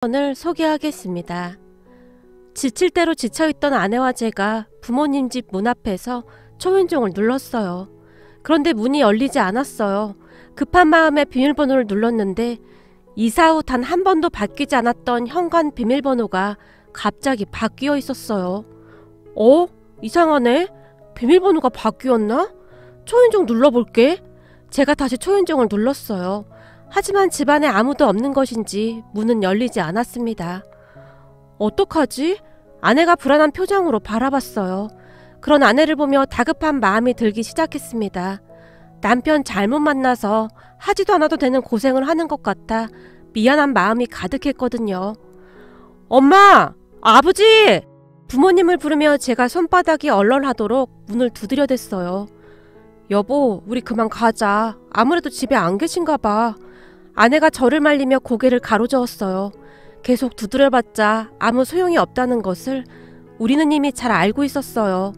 을 소개하겠습니다. 지칠 대로 지쳐있던 아내와 제가 부모님 집 문 앞에서 초인종을 눌렀어요. 그런데 문이 열리지 않았어요. 급한 마음에 비밀번호를 눌렀는데 이사 후 단 한 번도 바뀌지 않았던 현관 비밀번호가 갑자기 바뀌어 있었어요. 이상하네? 비밀번호가 바뀌었나? 초인종 눌러볼게. 제가 다시 초인종을 눌렀어요. 하지만 집안에 아무도 없는 것인지 문은 열리지 않았습니다. 어떡하지? 아내가 불안한 표정으로 바라봤어요. 그런 아내를 보며 다급한 마음이 들기 시작했습니다. 남편 잘못 만나서 하지도 않아도 되는 고생을 하는 것 같아 미안한 마음이 가득했거든요. 엄마! 아버지! 부모님을 부르며 제가 손바닥이 얼얼하도록 문을 두드려댔어요. 여보, 우리 그만 가자. 아무래도 집에 안 계신가 봐. 아내가 저를 말리며 고개를 가로저었어요. 계속 두드려봤자 아무 소용이 없다는 것을 우리는 이미 잘 알고 있었어요.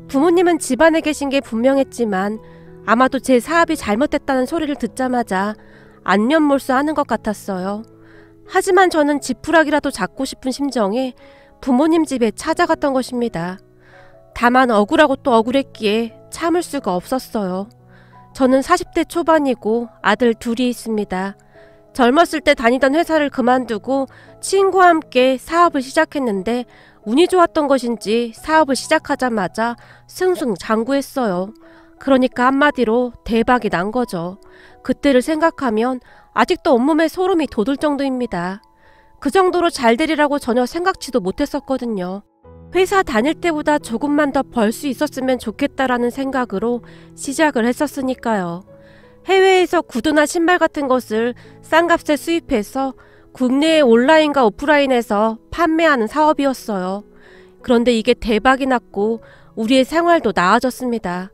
부모님은 집안에 계신 게 분명했지만 아마도 제 사업이 잘못됐다는 소리를 듣자마자 안면몰수하는 것 같았어요. 하지만 저는 지푸라기라도 잡고 싶은 심정에 부모님 집에 찾아갔던 것입니다. 다만 억울하고 또 억울했기에 참을 수가 없었어요. 저는 40대 초반이고 아들 둘이 있습니다. 젊었을 때 다니던 회사를 그만두고 친구와 함께 사업을 시작했는데 운이 좋았던 것인지 사업을 시작하자마자 승승장구했어요. 그러니까 한마디로 대박이 난 거죠. 그때를 생각하면 아직도 온몸에 소름이 돋을 정도입니다. 그 정도로 잘 되리라고 전혀 생각지도 못했었거든요. 회사 다닐 때보다 조금만 더 벌 수 있었으면 좋겠다라는 생각으로 시작을 했었으니까요. 해외에서 구두나 신발 같은 것을 싼 값에 수입해서 국내의 온라인과 오프라인에서 판매하는 사업이었어요. 그런데 이게 대박이 났고 우리의 생활도 나아졌습니다.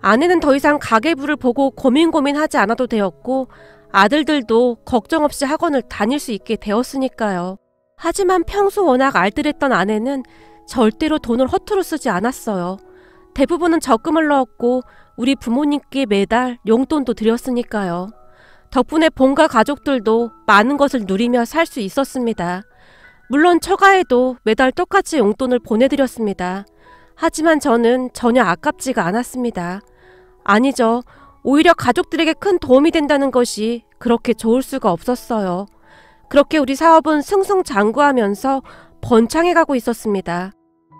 아내는 더 이상 가계부를 보고 고민하지 않아도 되었고 아들들도 걱정 없이 학원을 다닐 수 있게 되었으니까요. 하지만 평소 워낙 알뜰했던 아내는 절대로 돈을 허투루 쓰지 않았어요. 대부분은 적금을 넣었고 우리 부모님께 매달 용돈도 드렸으니까요. 덕분에 본가 가족들도 많은 것을 누리며 살 수 있었습니다. 물론 처가에도 매달 똑같이 용돈을 보내드렸습니다. 하지만 저는 전혀 아깝지가 않았습니다. 아니죠. 오히려 가족들에게 큰 도움이 된다는 것이 그렇게 좋을 수가 없었어요. 그렇게 우리 사업은 승승장구하면서 번창해 가고 있었습니다.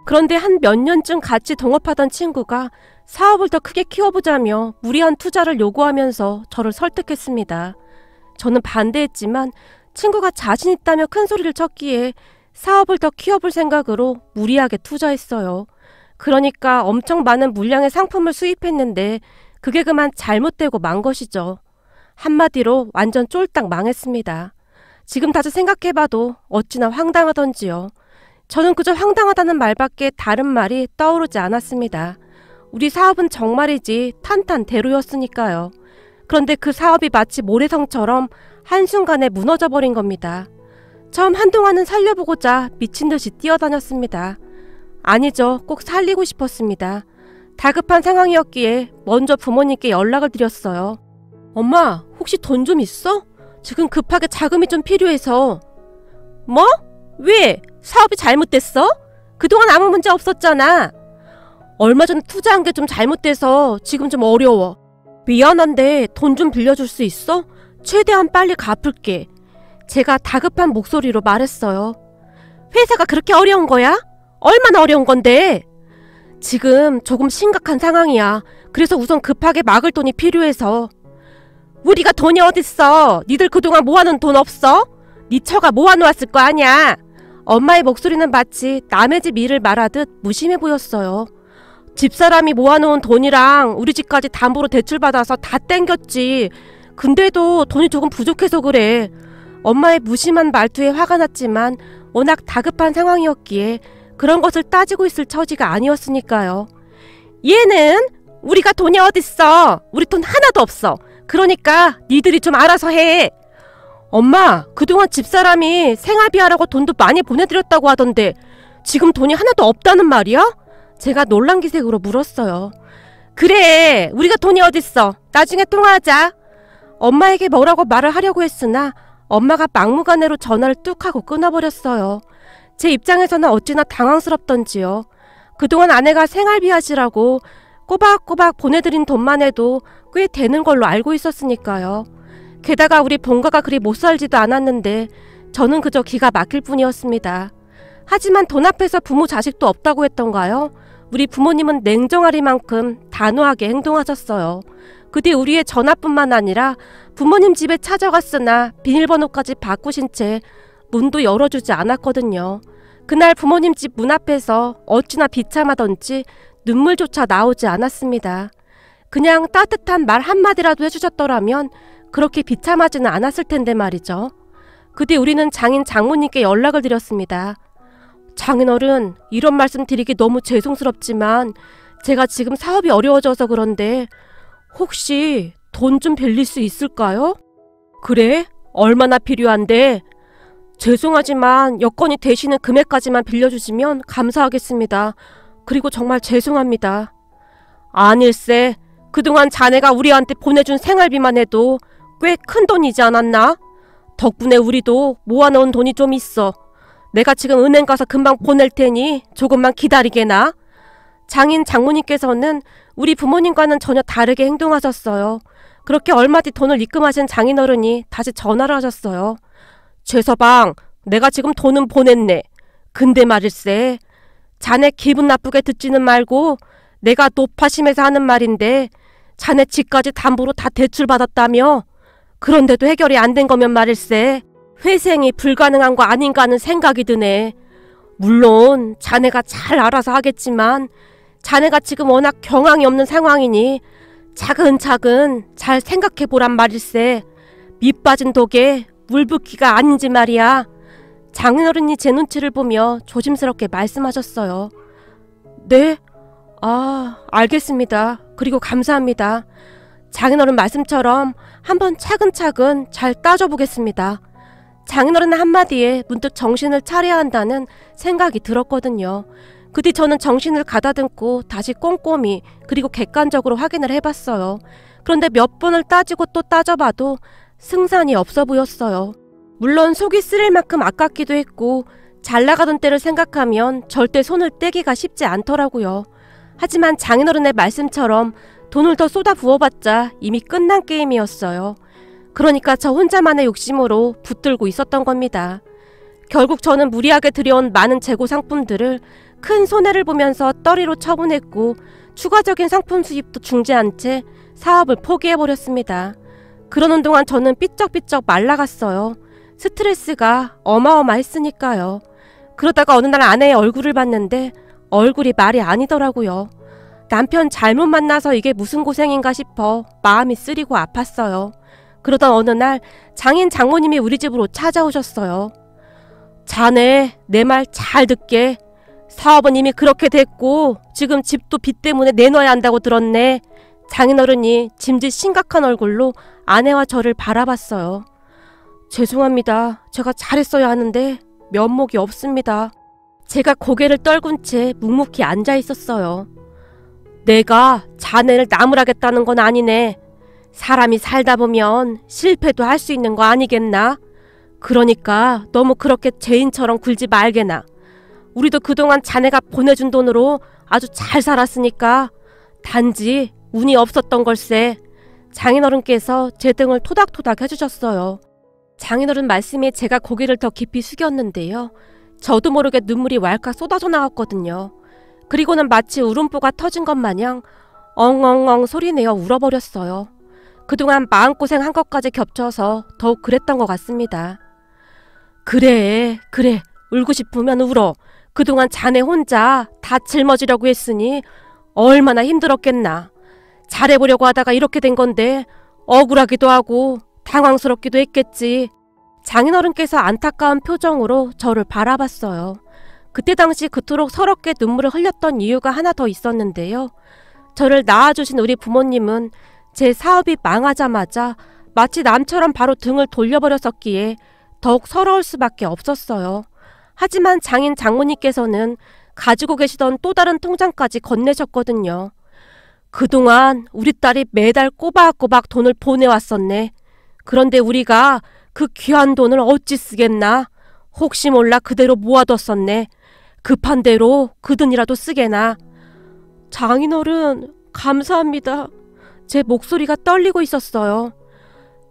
그런데 한 몇 년쯤 같이 동업하던 친구가 사업을 더 크게 키워보자며 무리한 투자를 요구하면서 저를 설득했습니다. 저는 반대했지만 친구가 자신 있다며 큰 소리를 쳤기에 사업을 더 키워볼 생각으로 무리하게 투자했어요. 그러니까 엄청 많은 물량의 상품을 수입했는데 그게 그만 잘못되고 만 것이죠. 한마디로 완전 쫄딱 망했습니다. 지금 다시 생각해봐도 어찌나 황당하던지요. 저는 그저 황당하다는 말밖에 다른 말이 떠오르지 않았습니다. 우리 사업은 정말이지 탄탄대로였으니까요. 그런데 그 사업이 마치 모래성처럼 한순간에 무너져버린 겁니다. 처음 한동안은 살려보고자 미친듯이 뛰어다녔습니다. 아니죠. 꼭 살리고 싶었습니다. 다급한 상황이었기에 먼저 부모님께 연락을 드렸어요. 엄마, 혹시 돈 좀 있어? 지금 급하게 자금이 좀 필요해서. 뭐? 왜? 사업이 잘못됐어? 그동안 아무 문제 없었잖아. 얼마 전에 투자한 게 좀 잘못돼서 지금 좀 어려워. 미안한데 돈 좀 빌려줄 수 있어? 최대한 빨리 갚을게. 제가 다급한 목소리로 말했어요. 회사가 그렇게 어려운 거야? 얼마나 어려운 건데? 지금 조금 심각한 상황이야. 그래서 우선 급하게 막을 돈이 필요해서. 우리가 돈이 어딨어? 니들 그동안 모아놓은 돈 없어? 니 처가 모아놓았을 거 아냐? 엄마의 목소리는 마치 남의 집 일을 말하듯 무심해 보였어요. 집사람이 모아놓은 돈이랑 우리 집까지 담보로 대출받아서 다 땡겼지. 근데도 돈이 조금 부족해서 그래. 엄마의 무심한 말투에 화가 났지만 워낙 다급한 상황이었기에 그런 것을 따지고 있을 처지가 아니었으니까요. 얘는 우리가 돈이 어딨어? 우리 돈 하나도 없어. 그러니까 니들이 좀 알아서 해. 엄마, 그동안 집사람이 생활비 하라고 돈도 많이 보내드렸다고 하던데 지금 돈이 하나도 없다는 말이야? 제가 놀란 기색으로 물었어요. 그래, 우리가 돈이 어딨어. 나중에 통화하자. 엄마에게 뭐라고 말을 하려고 했으나 엄마가 막무가내로 전화를 뚝 하고 끊어버렸어요. 제 입장에서는 어찌나 당황스럽던지요. 그동안 아내가 생활비 하시라고 꼬박꼬박 보내드린 돈만 해도 꽤 되는 걸로 알고 있었으니까요. 게다가 우리 본가가 그리 못 살지도 않았는데 저는 그저 기가 막힐 뿐이었습니다. 하지만 돈 앞에서 부모 자식도 없다고 했던가요? 우리 부모님은 냉정하리만큼 단호하게 행동하셨어요. 그 뒤 우리의 전화뿐만 아니라 부모님 집에 찾아갔으나 비밀번호까지 바꾸신 채 문도 열어주지 않았거든요. 그날 부모님 집 문 앞에서 어찌나 비참하던지 눈물조차 나오지 않았습니다. 그냥 따뜻한 말 한마디라도 해주셨더라면 그렇게 비참하지는 않았을 텐데 말이죠. 그 뒤 우리는 장인 장모님께 연락을 드렸습니다. 장인어른, 이런 말씀 드리기 너무 죄송스럽지만 제가 지금 사업이 어려워져서 그런데 혹시 돈 좀 빌릴 수 있을까요? 그래? 얼마나 필요한데? 죄송하지만 여건이 되시는 금액까지만 빌려주시면 감사하겠습니다. 그리고 정말 죄송합니다. 아닐세, 그동안 자네가 우리한테 보내준 생활비만 해도 꽤 큰 돈이지 않았나? 덕분에 우리도 모아놓은 돈이 좀 있어. 내가 지금 은행 가서 금방 보낼 테니 조금만 기다리게나. 장인 장모님께서는 우리 부모님과는 전혀 다르게 행동하셨어요. 그렇게 얼마 뒤 돈을 입금하신 장인어른이 다시 전화를 하셨어요. 최서방, 내가 지금 돈은 보냈네. 근데 말일세, 자네 기분 나쁘게 듣지는 말고 내가 노파심에서 하는 말인데 자네 집까지 담보로 다 대출받았다며? 그런데도 해결이 안 된 거면 말일세, 회생이 불가능한 거 아닌가 하는 생각이 드네. 물론 자네가 잘 알아서 하겠지만 자네가 지금 워낙 경황이 없는 상황이니 차근차근 잘 생각해보란 말일세. 밑 빠진 독에 물 붓기가 아닌지 말이야. 장인어른이 제 눈치를 보며 조심스럽게 말씀하셨어요. 네? 알겠습니다. 그리고 감사합니다. 장인어른 말씀처럼 한번 차근차근 잘 따져보겠습니다. 장인어른 한마디에 문득 정신을 차려야 한다는 생각이 들었거든요. 그 뒤 저는 정신을 가다듬고 다시 꼼꼼히 그리고 객관적으로 확인을 해봤어요. 그런데 몇 번을 따지고 또 따져봐도 승산이 없어 보였어요. 물론 속이 쓰릴 만큼 아깝기도 했고 잘 나가던 때를 생각하면 절대 손을 떼기가 쉽지 않더라고요. 하지만 장인어른의 말씀처럼 돈을 더 쏟아 부어봤자 이미 끝난 게임이었어요. 그러니까 저 혼자만의 욕심으로 붙들고 있었던 겁니다. 결국 저는 무리하게 들여온 많은 재고 상품들을 큰 손해를 보면서 떨이로 처분했고 추가적인 상품 수입도 중지한 채 사업을 포기해버렸습니다. 그러는 동안 저는 삐쩍삐쩍 말라갔어요. 스트레스가 어마어마했으니까요. 그러다가 어느 날 아내의 얼굴을 봤는데 얼굴이 말이 아니더라고요. 남편 잘못 만나서 이게 무슨 고생인가 싶어 마음이 쓰리고 아팠어요. 그러던 어느 날 장인 장모님이 우리 집으로 찾아오셨어요. 자네, 내 말 잘 듣게. 사업은 이미 그렇게 됐고 지금 집도 빚 때문에 내놔야 한다고 들었네. 장인어른이 짐짓 심각한 얼굴로 아내와 저를 바라봤어요. 죄송합니다. 제가 잘했어야 하는데 면목이 없습니다. 제가 고개를 떨군 채 묵묵히 앉아 있었어요. 내가 자네를 나무라겠다는 건 아니네. 사람이 살다 보면 실패도 할 수 있는 거 아니겠나? 그러니까 너무 그렇게 죄인처럼 굴지 말게나. 우리도 그동안 자네가 보내준 돈으로 아주 잘 살았으니까 단지 운이 없었던 걸세. 장인어른께서 제 등을 토닥토닥 해주셨어요. 장인어른 말씀에 제가 고개를 더 깊이 숙였는데요. 저도 모르게 눈물이 왈칵 쏟아져 나왔거든요. 그리고는 마치 울음보가 터진 것 마냥 엉엉엉 소리내어 울어버렸어요. 그동안 마음고생한 것까지 겹쳐서 더욱 그랬던 것 같습니다. 그래, 울고 싶으면 울어. 그동안 자네 혼자 다 짊어지려고 했으니 얼마나 힘들었겠나. 잘해보려고 하다가 이렇게 된 건데 억울하기도 하고 당황스럽기도 했겠지. 장인어른께서 안타까운 표정으로 저를 바라봤어요. 그때 당시 그토록 서럽게 눈물을 흘렸던 이유가 하나 더 있었는데요. 저를 낳아주신 우리 부모님은 제 사업이 망하자마자 마치 남처럼 바로 등을 돌려버렸었기에 더욱 서러울 수밖에 없었어요. 하지만 장인 장모님께서는 가지고 계시던 또 다른 통장까지 건네셨거든요. 그동안 우리 딸이 매달 꼬박꼬박 돈을 보내왔었네. 그런데 우리가 그 귀한 돈을 어찌 쓰겠나? 혹시 몰라 그대로 모아뒀었네. 급한 대로 그 돈이라도 쓰게나. 장인어른, 감사합니다. 제 목소리가 떨리고 있었어요.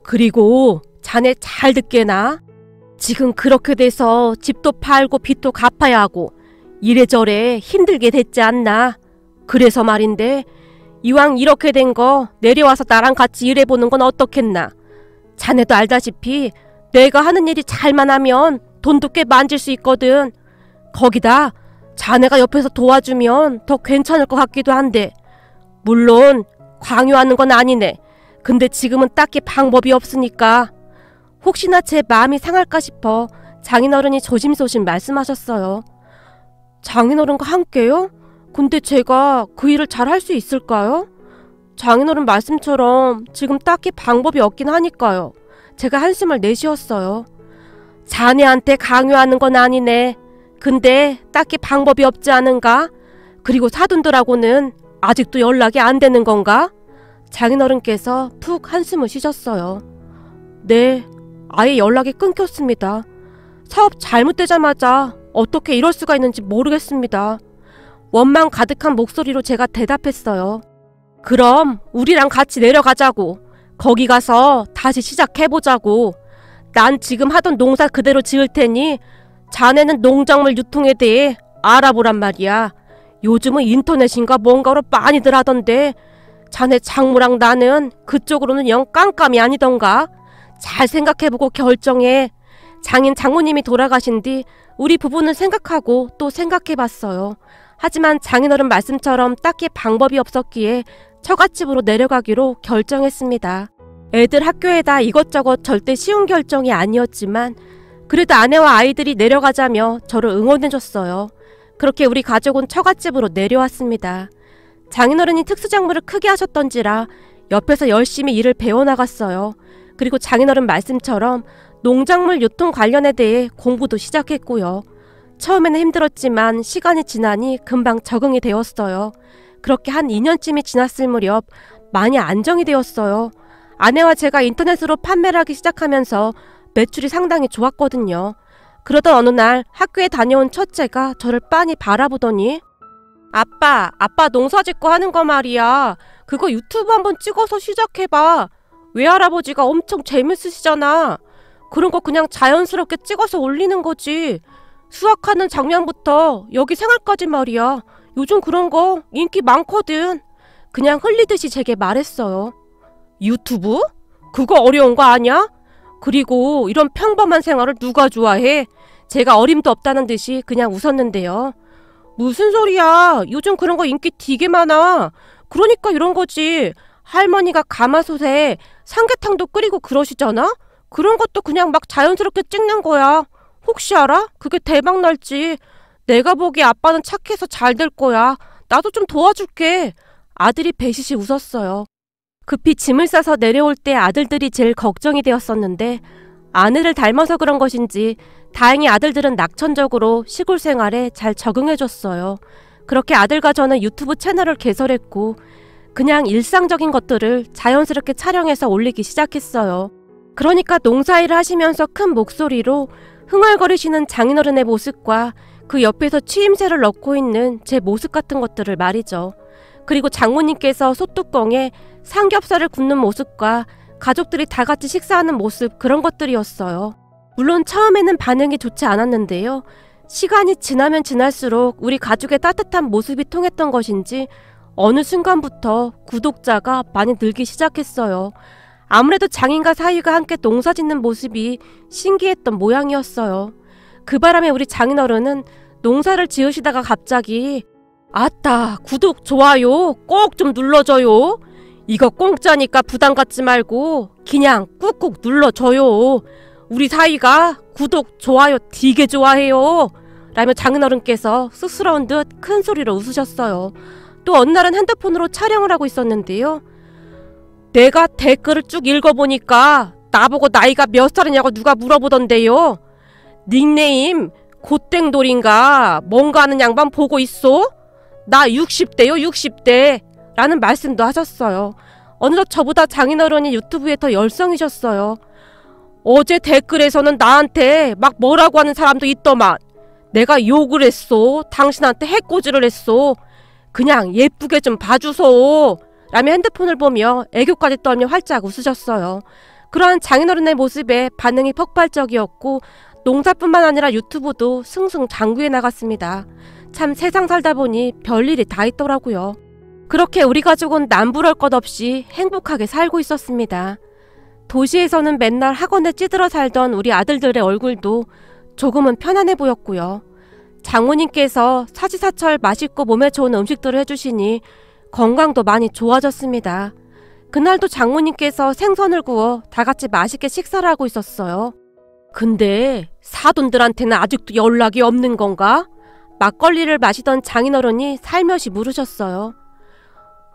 그리고 자네 잘 듣게나. 지금 그렇게 돼서 집도 팔고 빚도 갚아야 하고 이래저래 힘들게 됐지 않나. 그래서 말인데 이왕 이렇게 된 거 내려와서 나랑 같이 일해보는 건 어떻겠나. 자네도 알다시피 내가 하는 일이 잘만 하면 돈도 꽤 만질 수 있거든. 거기다 자네가 옆에서 도와주면 더 괜찮을 것 같기도 한데. 물론 강요하는 건 아니네. 근데 지금은 딱히 방법이 없으니까. 혹시나 제 마음이 상할까 싶어 장인어른이 조심조심 말씀하셨어요. 장인어른과 함께요? 근데 제가 그 일을 잘 할 수 있을까요? 장인어른 말씀처럼 지금 딱히 방법이 없긴 하니까요. 제가 한숨을 내쉬었어요. 자네한테 강요하는 건 아니네. 근데 딱히 방법이 없지 않은가? 그리고 사돈들하고는 아직도 연락이 안 되는 건가? 장인어른께서 푹 한숨을 쉬셨어요. 네, 아예 연락이 끊겼습니다. 사업 잘못되자마자 어떻게 이럴 수가 있는지 모르겠습니다. 원망 가득한 목소리로 제가 대답했어요. 그럼 우리랑 같이 내려가자고. 거기 가서 다시 시작해보자고. 난 지금 하던 농사 그대로 지을 테니 자네는 농작물 유통에 대해 알아보란 말이야. 요즘은 인터넷인가 뭔가로 많이들 하던데 자네 장모랑 나는 그쪽으로는 영 깜깜이 아니던가. 잘 생각해보고 결정해. 장인 장모님이 돌아가신 뒤 우리 부부는 생각하고 또 생각해봤어요. 하지만 장인어른 말씀처럼 딱히 방법이 없었기에 처갓집으로 내려가기로 결정했습니다. 애들 학교에다 이것저것 절대 쉬운 결정이 아니었지만 그래도 아내와 아이들이 내려가자며 저를 응원해줬어요. 그렇게 우리 가족은 처갓집으로 내려왔습니다. 장인어른이 특수작물을 크게 하셨던지라 옆에서 열심히 일을 배워나갔어요. 그리고 장인어른 말씀처럼 농작물 유통 관련에 대해 공부도 시작했고요. 처음에는 힘들었지만 시간이 지나니 금방 적응이 되었어요. 그렇게 한 2년쯤이 지났을 무렵 많이 안정이 되었어요. 아내와 제가 인터넷으로 판매를 하기 시작하면서 매출이 상당히 좋았거든요. 그러던 어느 날 학교에 다녀온 첫째가 저를 빤히 바라보더니 아빠 농사 짓고 하는 거 말이야. 그거 유튜브 한번 찍어서 시작해봐. 외할아버지가 엄청 재밌으시잖아. 그런 거 그냥 자연스럽게 찍어서 올리는 거지. 수확하는 장면부터 여기 생활까지 말이야. 요즘 그런 거 인기 많거든. 그냥 흘리듯이 제게 말했어요. 유튜브? 그거 어려운 거 아냐? 그리고 이런 평범한 생활을 누가 좋아해? 제가 어림도 없다는 듯이 그냥 웃었는데요. 무슨 소리야. 요즘 그런 거 인기 되게 많아. 그러니까 이런 거지. 할머니가 가마솥에 삼계탕도 끓이고 그러시잖아? 그런 것도 그냥 막 자연스럽게 찍는 거야. 혹시 알아? 그게 대박 날지. 내가 보기에 아빠는 착해서 잘 될 거야. 나도 좀 도와줄게. 아들이 배시시 웃었어요. 급히 짐을 싸서 내려올 때 아들들이 제일 걱정이 되었었는데 아내를 닮아서 그런 것인지 다행히 아들들은 낙천적으로 시골 생활에 잘 적응해줬어요. 그렇게 아들과 저는 유튜브 채널을 개설했고 그냥 일상적인 것들을 자연스럽게 촬영해서 올리기 시작했어요. 그러니까 농사일을 하시면서 큰 목소리로 흥얼거리시는 장인어른의 모습과 그 옆에서 취임새를 넣고 있는 제 모습 같은 것들을 말이죠. 그리고 장모님께서 솥뚜껑에 삼겹살을 굽는 모습과 가족들이 다 같이 식사하는 모습, 그런 것들이었어요. 물론 처음에는 반응이 좋지 않았는데요. 시간이 지나면 지날수록 우리 가족의 따뜻한 모습이 통했던 것인지 어느 순간부터 구독자가 많이 늘기 시작했어요. 아무래도 장인과 사위가 함께 농사짓는 모습이 신기했던 모양이었어요. 그 바람에 우리 장인어른은 농사를 지으시다가 갑자기 아따, 구독, 좋아요 꼭 좀 눌러줘요. 이거 공짜니까 부담 갖지 말고 그냥 꾹꾹 눌러줘요. 우리 사위가 구독, 좋아요 되게 좋아해요. 라며 장인어른께서 쑥스러운 듯 큰 소리로 웃으셨어요. 또 어느 날은 핸드폰으로 촬영을 하고 있었는데요. 내가 댓글을 쭉 읽어보니까 나보고 나이가 몇 살이냐고 누가 물어보던데요. 닉네임 고땡돌인가 뭔가 하는 양반 보고 있어? 나 60대요 60대 라는 말씀도 하셨어요. 어느덧 저보다 장인어른이 유튜브에 더 열성이셨어요. 어제 댓글에서는 나한테 막 뭐라고 하는 사람도 있더만. 내가 욕을 했소. 당신한테 해코지를 했소. 그냥 예쁘게 좀 봐주소. 라며 핸드폰을 보며 애교까지 떨며 활짝 웃으셨어요. 그러한 장인어른의 모습에 반응이 폭발적이었고 농사뿐만 아니라 유튜브도 승승장구해 나갔습니다. 참 세상 살다 보니 별일이 다 있더라고요. 그렇게 우리 가족은 남부럴 것 없이 행복하게 살고 있었습니다. 도시에서는 맨날 학원에 찌들어 살던 우리 아들들의 얼굴도 조금은 편안해 보였고요. 장모님께서 사시사철 맛있고 몸에 좋은 음식들을 해주시니 건강도 많이 좋아졌습니다. 그날도 장모님께서 생선을 구워 다 같이 맛있게 식사를 하고 있었어요. 근데 사돈들한테는 아직도 연락이 없는 건가? 막걸리를 마시던 장인어른이 살며시 물으셨어요.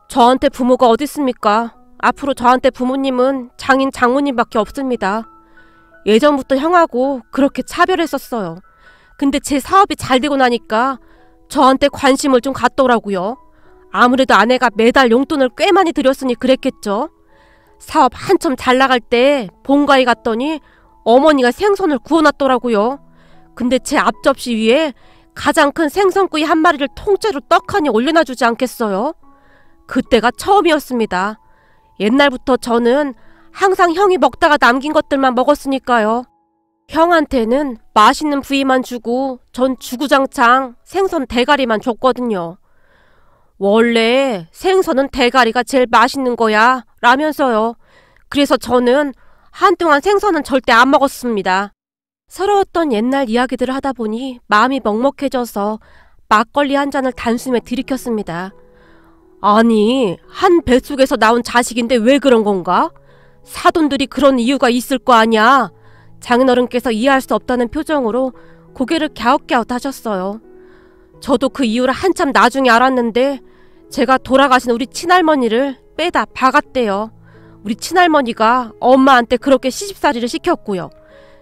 저한테 부모가 어디 있습니까? 앞으로 저한테 부모님은 장인 장모님밖에 없습니다. 예전부터 형하고 그렇게 차별했었어요. 근데 제 사업이 잘 되고 나니까 저한테 관심을 좀 갖더라고요. 아무래도 아내가 매달 용돈을 꽤 많이 들였으니 그랬겠죠. 사업 한참 잘 나갈 때 본가에 갔더니 어머니가 생선을 구워놨더라고요. 근데 제 앞접시 위에 가장 큰 생선구이 한 마리를 통째로 떡하니 올려놔주지 않겠어요? 그때가 처음이었습니다. 옛날부터 저는 항상 형이 먹다가 남긴 것들만 먹었으니까요. 형한테는 맛있는 부위만 주고 전 주구장창 생선 대가리만 줬거든요. 원래 생선은 대가리가 제일 맛있는 거야 라면서요. 그래서 저는 한동안 생선은 절대 안 먹었습니다. 서러웠던 옛날 이야기들을 하다 보니 마음이 먹먹해져서 막걸리 한 잔을 단숨에 들이켰습니다. 아니, 한 뱃속에서 나온 자식인데 왜 그런 건가? 사돈들이 그런 이유가 있을 거 아니야. 장인어른께서 이해할 수 없다는 표정으로 고개를 갸웃갸웃 하셨어요. 저도 그 이유를 한참 나중에 알았는데 제가 돌아가신 우리 친할머니를 빼다 박았대요. 우리 친할머니가 엄마한테 그렇게 시집살이를 시켰고요.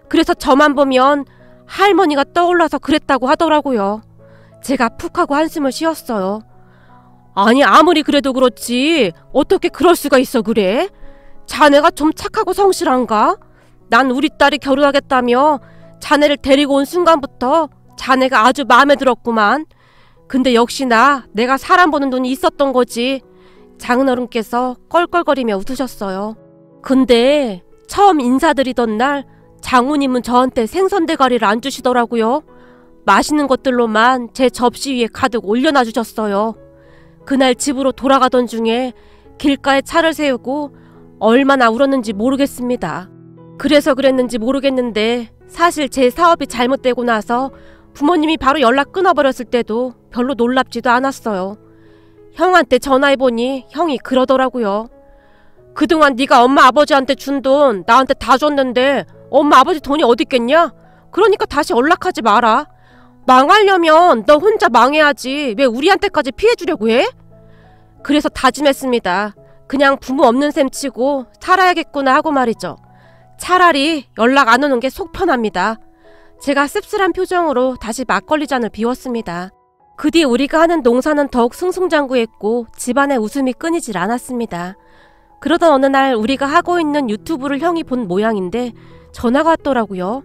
그래서 저만 보면 할머니가 떠올라서 그랬다고 하더라고요. 제가 푹 하고 한숨을 쉬었어요. 아니, 아무리 그래도 그렇지 어떻게 그럴 수가 있어 그래? 자네가 좀 착하고 성실한가? 난 우리 딸이 결혼하겠다며 자네를 데리고 온 순간부터 자네가 아주 마음에 들었구만. 근데 역시나 내가 사람 보는 눈이 있었던 거지. 장인어른께서 껄껄거리며 웃으셨어요. 근데 처음 인사드리던 날 장모님은 저한테 생선대가리를 안 주시더라고요. 맛있는 것들로만 제 접시 위에 가득 올려놔 주셨어요. 그날 집으로 돌아가던 중에 길가에 차를 세우고 얼마나 울었는지 모르겠습니다. 그래서 그랬는지 모르겠는데 사실 제 사업이 잘못되고 나서 부모님이 바로 연락 끊어버렸을 때도 별로 놀랍지도 않았어요. 형한테 전화해보니 형이 그러더라고요. 그동안 네가 엄마 아버지한테 준 돈 나한테 다 줬는데 엄마 아버지 돈이 어디 있겠냐? 그러니까 다시 연락하지 마라. 망하려면 너 혼자 망해야지 왜 우리한테까지 피해주려고 해? 그래서 다짐했습니다. 그냥 부모 없는 셈 치고 살아야겠구나 하고 말이죠. 차라리 연락 안 오는 게 속 편합니다. 제가 씁쓸한 표정으로 다시 막걸리 잔을 비웠습니다. 그 뒤 우리가 하는 농사는 더욱 승승장구했고 집안의 웃음이 끊이질 않았습니다. 그러던 어느 날 우리가 하고 있는 유튜브를 형이 본 모양인데 전화가 왔더라고요.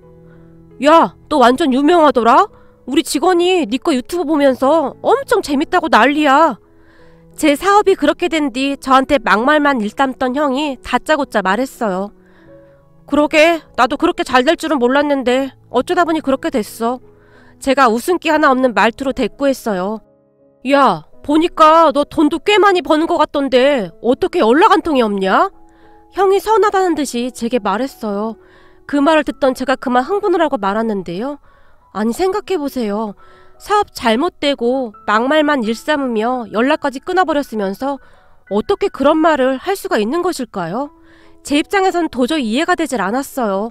야, 너 완전 유명하더라? 우리 직원이 네 거 유튜브 보면서 엄청 재밌다고 난리야. 제 사업이 그렇게 된 뒤 저한테 막말만 일삼던 형이 다짜고짜 말했어요. 그러게, 나도 그렇게 잘 될 줄은 몰랐는데 어쩌다 보니 그렇게 됐어. 제가 웃음기 하나 없는 말투로 대꾸했어요. 야, 보니까 너 돈도 꽤 많이 버는 것 같던데 어떻게 연락 한 통이 없냐? 형이 서운하다는 듯이 제게 말했어요. 그 말을 듣던 제가 그만 흥분을 하고 말았는데요. 아니, 생각해보세요. 사업 잘못되고 막말만 일삼으며 연락까지 끊어버렸으면서 어떻게 그런 말을 할 수가 있는 것일까요? 제 입장에선 도저히 이해가 되질 않았어요.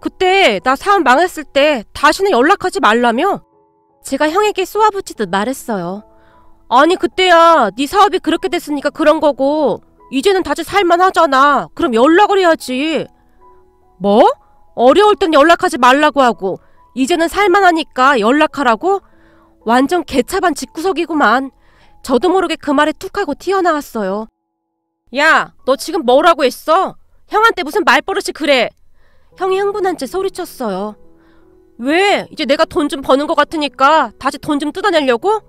그때 나 사업 망했을 때 다시는 연락하지 말라며? 제가 형에게 쏘아붙이듯 말했어요. 아니, 그때야 네 사업이 그렇게 됐으니까 그런 거고 이제는 다시 살만하잖아. 그럼 연락을 해야지. 뭐? 어려울 땐 연락하지 말라고 하고 이제는 살만하니까 연락하라고? 완전 개차반 집구석이구만. 저도 모르게 그 말에 툭 하고 튀어나왔어요. 야, 너 지금 뭐라고 했어? 형한테 무슨 말버릇이 그래? 형이 흥분한 채 소리쳤어요. 왜? 이제 내가 돈 좀 버는 것 같으니까 다시 돈 좀 뜯어내려고?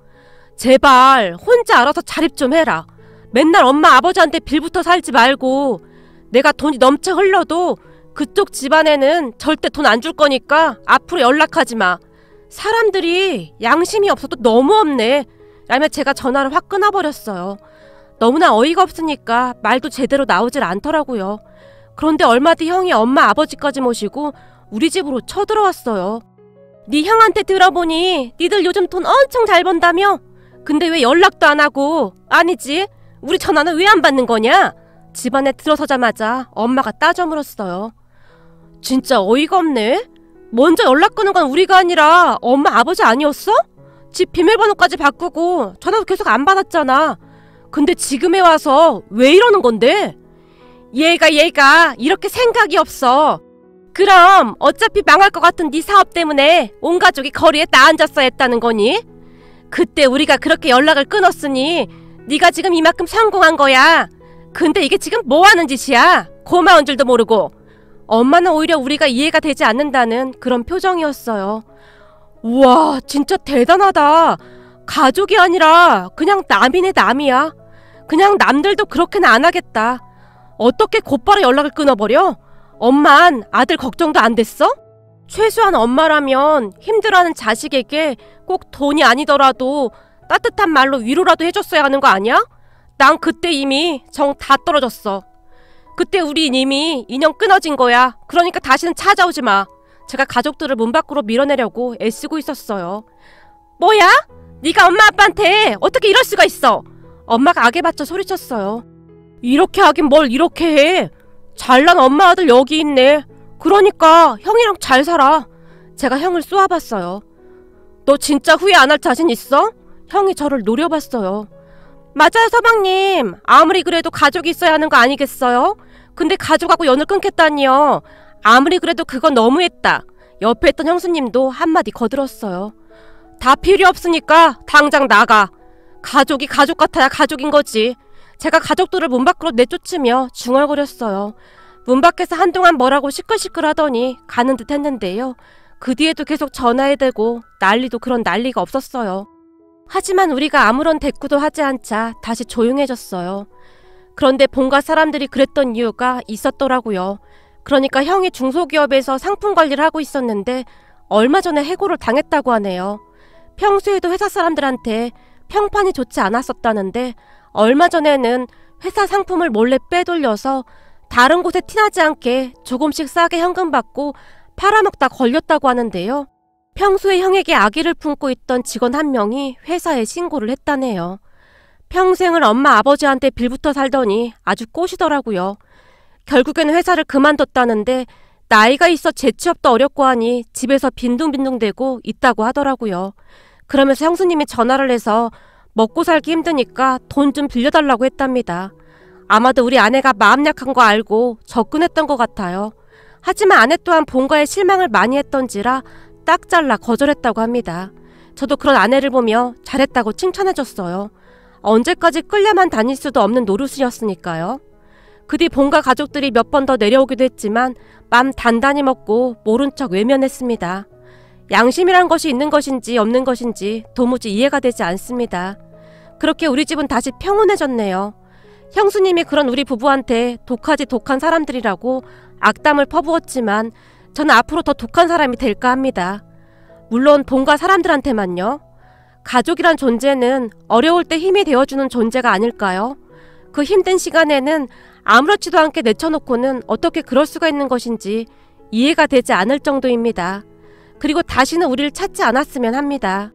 제발 혼자 알아서 자립 좀 해라. 맨날 엄마 아버지한테 빌부터 살지 말고. 내가 돈이 넘쳐 흘러도 그쪽 집안에는 절대 돈 안 줄 거니까 앞으로 연락하지 마. 사람들이 양심이 없어도 너무 없네. 라며 제가 전화를 확 끊어버렸어요. 너무나 어이가 없으니까 말도 제대로 나오질 않더라고요. 그런데 얼마 뒤 형이 엄마 아버지까지 모시고 우리 집으로 쳐들어왔어요. 네 형한테 들어보니 니들 요즘 돈 엄청 잘 번다며? 근데 왜 연락도 안 하고? 아니지, 우리 전화는 왜 안 받는 거냐? 집안에 들어서자마자 엄마가 따져 물었어요. 진짜 어이가 없네. 먼저 연락 끊은 건 우리가 아니라 엄마 아버지 아니었어? 집 비밀번호까지 바꾸고 전화도 계속 안 받았잖아. 근데 지금에 와서 왜 이러는 건데? 얘가 이렇게 생각이 없어. 그럼 어차피 망할 것 같은 네 사업 때문에 온 가족이 거리에 나앉았어야 했다는 거니? 그때 우리가 그렇게 연락을 끊었으니 네가 지금 이만큼 성공한 거야. 근데 이게 지금 뭐 하는 짓이야? 고마운 줄도 모르고. 엄마는 오히려 우리가 이해가 되지 않는다는 그런 표정이었어요. 우와, 진짜 대단하다. 가족이 아니라 그냥 남이네, 남이야. 그냥 남들도 그렇게는 안 하겠다. 어떻게 곧바로 연락을 끊어버려? 엄만 아들 걱정도 안 됐어? 최소한 엄마라면 힘들어하는 자식에게 꼭 돈이 아니더라도 따뜻한 말로 위로라도 해줬어야 하는 거 아니야? 난 그때 이미 정 다 떨어졌어. 그때 우리 이미 인연 끊어진 거야. 그러니까 다시는 찾아오지 마. 제가 가족들을 문 밖으로 밀어내려고 애쓰고 있었어요. 뭐야? 네가 엄마 아빠한테 어떻게 이럴 수가 있어? 엄마가 악에 받쳐 소리쳤어요. 이렇게 하긴 뭘 이렇게 해. 잘난 엄마 아들 여기 있네. 그러니까 형이랑 잘 살아. 제가 형을 쏘아봤어요. 너 진짜 후회 안 할 자신 있어? 형이 저를 노려봤어요. 맞아요, 서방님. 아무리 그래도 가족이 있어야 하는 거 아니겠어요? 근데 가족하고 연을 끊겠다니요. 아무리 그래도 그건 너무했다. 옆에 있던 형수님도 한마디 거들었어요. 다 필요 없으니까 당장 나가. 가족이 가족 같아야 가족인 거지. 제가 가족들을 문 밖으로 내쫓으며 중얼거렸어요. 문 밖에서 한동안 뭐라고 시끌시끌 하더니 가는 듯 했는데요. 그 뒤에도 계속 전화에 대고 난리도 그런 난리가 없었어요. 하지만 우리가 아무런 대꾸도 하지 않자 다시 조용해졌어요. 그런데 본가 사람들이 그랬던 이유가 있었더라고요. 그러니까 형이 중소기업에서 상품 관리를 하고 있었는데 얼마 전에 해고를 당했다고 하네요. 평소에도 회사 사람들한테 평판이 좋지 않았었다는데 얼마 전에는 회사 상품을 몰래 빼돌려서 다른 곳에 티나지 않게 조금씩 싸게 현금 받고 팔아먹다 걸렸다고 하는데요. 평소에 형에게 악의를 품고 있던 직원 한 명이 회사에 신고를 했다네요. 평생을 엄마 아버지한테 빌붙어 살더니 아주 꼬시더라고요. 결국에는 회사를 그만뒀다는데 나이가 있어 재취업도 어렵고 하니 집에서 빈둥빈둥대고 있다고 하더라고요. 그러면서 형수님이 전화를 해서 먹고 살기 힘드니까 돈 좀 빌려달라고 했답니다. 아마도 우리 아내가 마음 약한 거 알고 접근했던 것 같아요. 하지만 아내 또한 본가에 실망을 많이 했던지라 딱 잘라 거절했다고 합니다. 저도 그런 아내를 보며 잘했다고 칭찬해줬어요. 언제까지 끌려만 다닐 수도 없는 노릇이었으니까요. 그 뒤 본가 가족들이 몇 번 더 내려오기도 했지만 맘 단단히 먹고 모른 척 외면했습니다. 양심이란 것이 있는 것인지 없는 것인지 도무지 이해가 되지 않습니다. 그렇게 우리 집은 다시 평온해졌네요. 형수님이 그런 우리 부부한테 독하지 독한 사람들이라고 악담을 퍼부었지만 저는 앞으로 더 독한 사람이 될까 합니다. 물론 본가 사람들한테만요. 가족이란 존재는 어려울 때 힘이 되어주는 존재가 아닐까요? 그 힘든 시간에는 아무렇지도 않게 내쳐놓고는 어떻게 그럴 수가 있는 것인지 이해가 되지 않을 정도입니다. 그리고 다시는 우리를 찾지 않았으면 합니다.